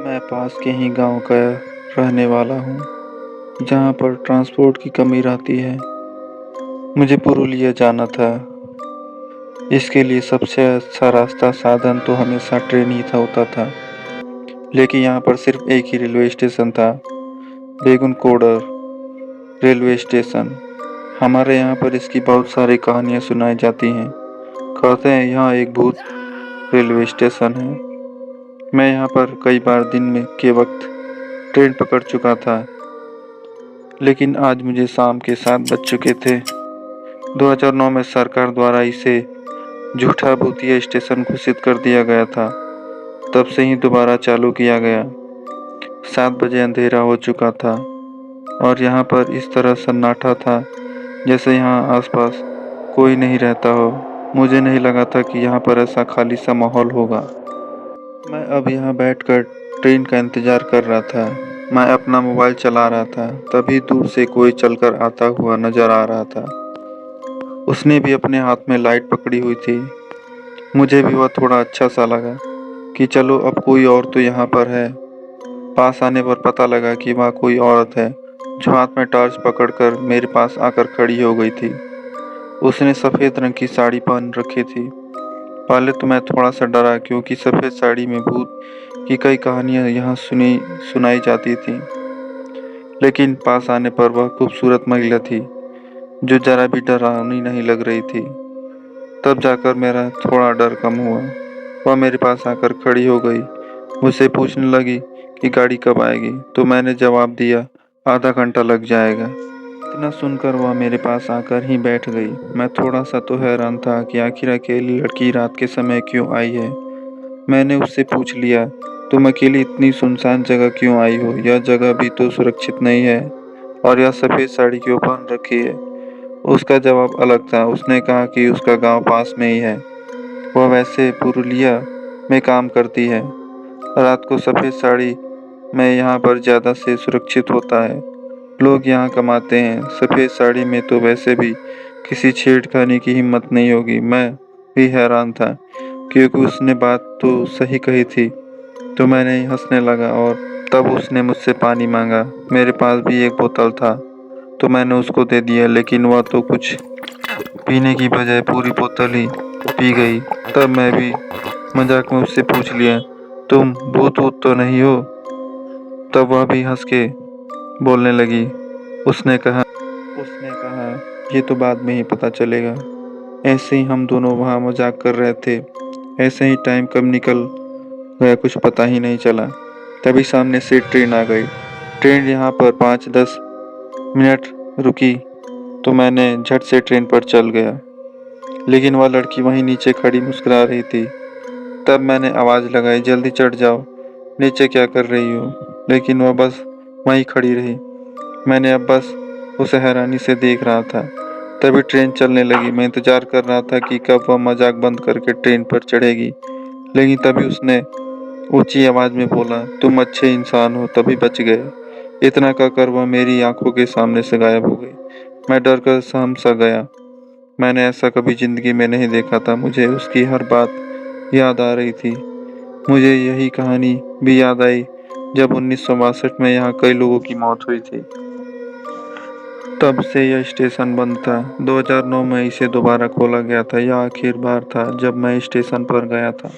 मैं पास के ही गांव का रहने वाला हूँ, जहाँ पर ट्रांसपोर्ट की कमी रहती है। मुझे पुरुलिया जाना था। इसके लिए सबसे अच्छा रास्ता साधन तो हमेशा ट्रेन ही था होता था। लेकिन यहाँ पर सिर्फ एक ही रेलवे स्टेशन था, बेगुनकोडर रेलवे स्टेशन। हमारे यहाँ पर इसकी बहुत सारी कहानियाँ सुनाई जाती हैं। कहते हैं यहाँ एक भूत रेलवे स्टेशन है। मैं यहाँ पर कई बार दिन में के वक्त ट्रेन पकड़ चुका था, लेकिन आज मुझे शाम के 7 बज चुके थे। 2009 में सरकार द्वारा इसे झूठा भूतिया स्टेशन घोषित कर दिया गया था। तब से ही दोबारा चालू किया गया। 7 बजे अंधेरा हो चुका था और यहाँ पर इस तरह सन्नाटा था जैसे यहाँ आसपास कोई नहीं रहता हो। मुझे नहीं लगा था कि यहाँ पर ऐसा खाली सा माहौल होगा। मैं अब यहाँ बैठकर ट्रेन का इंतज़ार कर रहा था। मैं अपना मोबाइल चला रहा था, तभी दूर से कोई चलकर आता हुआ नजर आ रहा था। उसने भी अपने हाथ में लाइट पकड़ी हुई थी। मुझे भी वह थोड़ा अच्छा सा लगा कि चलो अब कोई और तो यहाँ पर है। पास आने पर पता लगा कि वह कोई औरत है जो हाथ में टॉर्च पकड़कर मेरे पास आकर खड़ी हो गई थी। उसने सफ़ेद रंग की साड़ी पहन रखी थी। पहले तो मैं थोड़ा सा डरा, क्योंकि सफ़ेद साड़ी में भूत की कई कहानियाँ यहाँ सुनाई जाती थी। लेकिन पास आने पर वह खूबसूरत महिला थी जो जरा भी डरावनी नहीं लग रही थी। तब जाकर मेरा थोड़ा डर कम हुआ। वह मेरे पास आकर खड़ी हो गई, मुझसे पूछने लगी कि गाड़ी कब आएगी। तो मैंने जवाब दिया, आधा घंटा लग जाएगा। इतना सुनकर वह मेरे पास आकर ही बैठ गई। मैं थोड़ा सा तो हैरान था कि आखिर अकेली लड़की रात के समय क्यों आई है। मैंने उससे पूछ लिया, तुम अकेली इतनी सुनसान जगह क्यों आई हो? यह जगह भी तो सुरक्षित नहीं है, और यह सफ़ेद साड़ी क्यों पहन रखी है? उसका जवाब अलग था। उसने कहा कि उसका गांव पास में ही है। वह वैसे पुरुलिया में काम करती है। रात को सफ़ेद साड़ी में यहाँ पर ज़्यादा से सुरक्षित होता है। लोग यहाँ कमाते हैं। सफ़ेद साड़ी में तो वैसे भी किसी छेड़खानी की हिम्मत नहीं होगी। मैं भी हैरान था, क्योंकि उसने बात तो सही कही थी। तो मैंने हंसने लगा और तब उसने मुझसे पानी मांगा। मेरे पास भी एक बोतल था तो मैंने उसको दे दिया, लेकिन वह तो कुछ पीने की बजाय पूरी बोतल ही पी गई। तब मैं भी मजाक में उससे पूछ लिया, तुम भूत वूत तो नहीं हो? तब वह भी हंस के बोलने लगी। उसने कहा ये तो बाद में ही पता चलेगा। ऐसे ही हम दोनों वहाँ मजाक कर रहे थे। ऐसे ही टाइम कब निकल गया कुछ पता ही नहीं चला। तभी सामने से ट्रेन आ गई। ट्रेन यहाँ पर 5-10 मिनट रुकी तो मैंने झट से ट्रेन पर चल गया, लेकिन वह लड़की वहीं नीचे खड़ी मुस्कुरा रही थी। तब मैंने आवाज़ लगाई, जल्दी चढ़ जाओ, नीचे क्या कर रही हो? लेकिन वह बस वहीं खड़ी रही। मैंने अब बस उसे हैरानी से देख रहा था। तभी ट्रेन चलने लगी। मैं इंतज़ार कर रहा था कि कब वह मजाक बंद करके ट्रेन पर चढ़ेगी, लेकिन तभी उसने ऊंची आवाज़ में बोला, तुम अच्छे इंसान हो, तभी बच गए। इतना कहकर वह मेरी आंखों के सामने से गायब हो गई। मैं डर कर सहम सा गया। मैंने ऐसा कभी ज़िंदगी में नहीं देखा था। मुझे उसकी हर बात याद आ रही थी। मुझे यही कहानी भी याद आई जब 1962 में यहाँ कई लोगों की मौत हुई थी। तब से यह स्टेशन बंद था। 2009 में इसे दोबारा खोला गया था। यह आखिरी बार था जब मैं स्टेशन पर गया था।